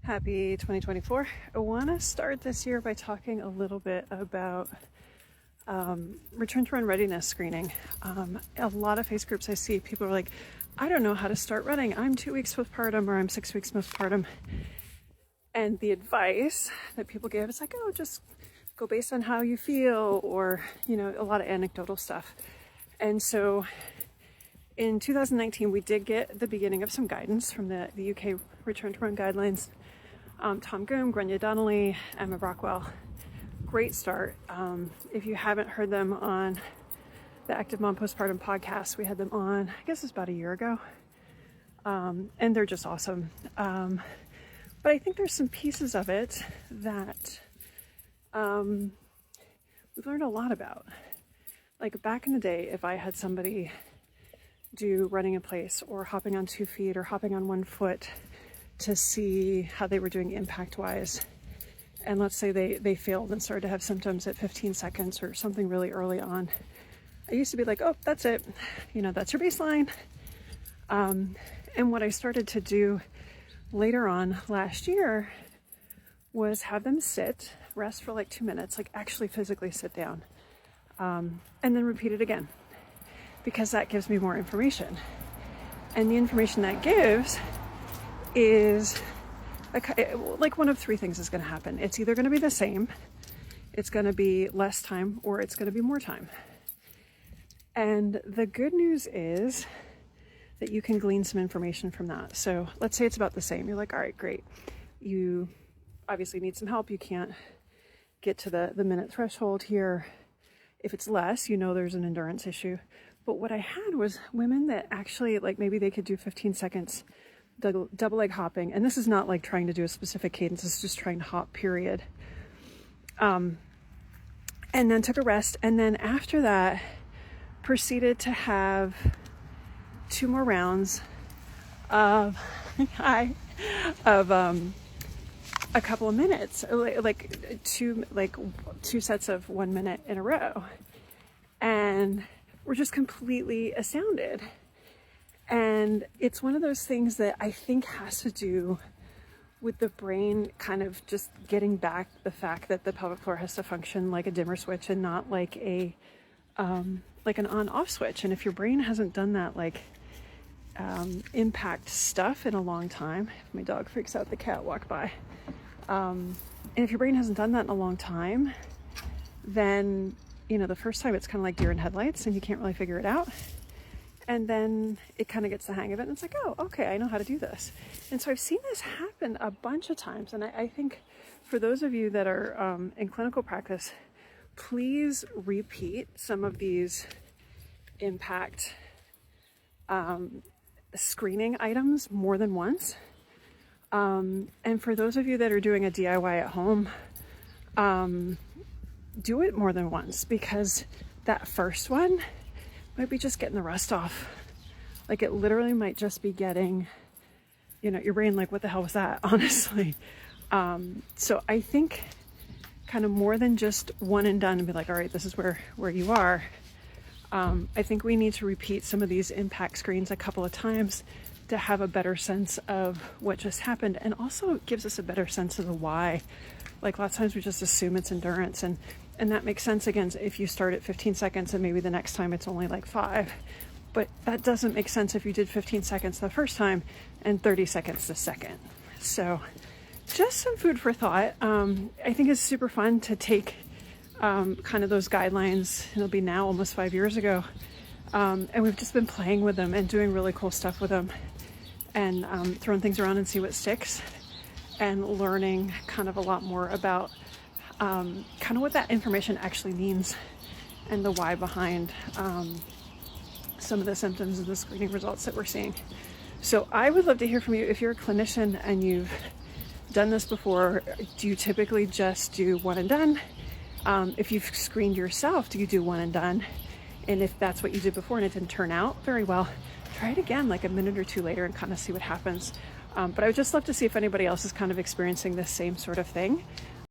Happy 2024. I want to start this year by talking a little bit about return to run readiness screening. A lot of face groups I see, people are like, I don't know how to start running. I'm 2 weeks postpartum or I'm 6 weeks postpartum. And the advice that people give is like, oh, just go based on how you feel, or, a lot of anecdotal stuff. And so in 2019, we did get the beginning of some guidance from the UK Return to Run Guidelines. Tom Goom, Grania Donnelly, Emma Brockwell. Great start. If you haven't heard them on the Active Mom Postpartum podcast, we had them on, I guess it's about a year ago. And they're just awesome. But I think there's some pieces of it that we've learned a lot about. Like back in the day, if I had somebody do running in place or hopping on 2 feet or hopping on 1 foot to see how they were doing impact wise, and let's say they failed and started to have symptoms at 15 seconds or something really early on, I used to be like, oh, that's it, that's your baseline. And what I started to do later on last year was have them rest for like 2 minutes, like actually physically sit down, and then repeat it again, because that gives me more information. And the information that gives is like one of 3 things is going to happen. It's either going to be the same, it's going to be less time, or it's going to be more time. And the good news is that you can glean some information from that. So let's say it's about the same. You're like, all right, great. You obviously need some help. You can't get to the minute threshold here. If it's less, there's an endurance issue. But what I had was women that actually, like, maybe they could do 15 seconds double leg hopping. And this is not like trying to do a specific cadence. It's just trying to hop, period. And then took a rest. And then after that, proceeded to have 2 more rounds of a couple of minutes, like two sets of 1 minute in a row. And we're just completely astounded. And it's one of those things that I think has to do with the brain kind of just getting back the fact that the pelvic floor has to function like a dimmer switch and not like an on-off switch. And if your brain hasn't done that, impact stuff in a long time, if my dog freaks out, the cat walked by. And if your brain hasn't done that in a long time, then, the first time it's kind of like deer in headlights and you can't really figure it out. And then it kind of gets the hang of it and it's like, oh, okay, I know how to do this. And so I've seen this happen a bunch of times. And I think for those of you that are in clinical practice, please repeat some of these impact screening items more than once. And for those of you that are doing a DIY at home, do it more than once, because that first one might be just getting the rust off. Like, it literally might just be getting, your brain like, what the hell was that, honestly. So I think kind of more than just one and done and be like, all right, this is where you are. I think we need to repeat some of these impact screens a couple of times to have a better sense of what just happened. And also it gives us a better sense of the why. Like, lots of times we just assume it's endurance, and that makes sense again if you start at 15 seconds and maybe the next time it's only like 5. But that doesn't make sense if you did 15 seconds the first time and 30 seconds the second. So just some food for thought. I think it's super fun to take kind of those guidelines. It'll be now almost 5 years ago. And we've just been playing with them and doing really cool stuff with them, and throwing things around and see what sticks, and learning kind of a lot more about kind of what that information actually means and the why behind some of the symptoms and the screening results that we're seeing. So I would love to hear from you. If you're a clinician and you've done this before, do you typically just do one and done? If you've screened yourself, do you do one and done? And if that's what you did before and it didn't turn out very well, try it again like a minute or 2 later and kind of see what happens. But I would just love to see if anybody else is kind of experiencing this same sort of thing.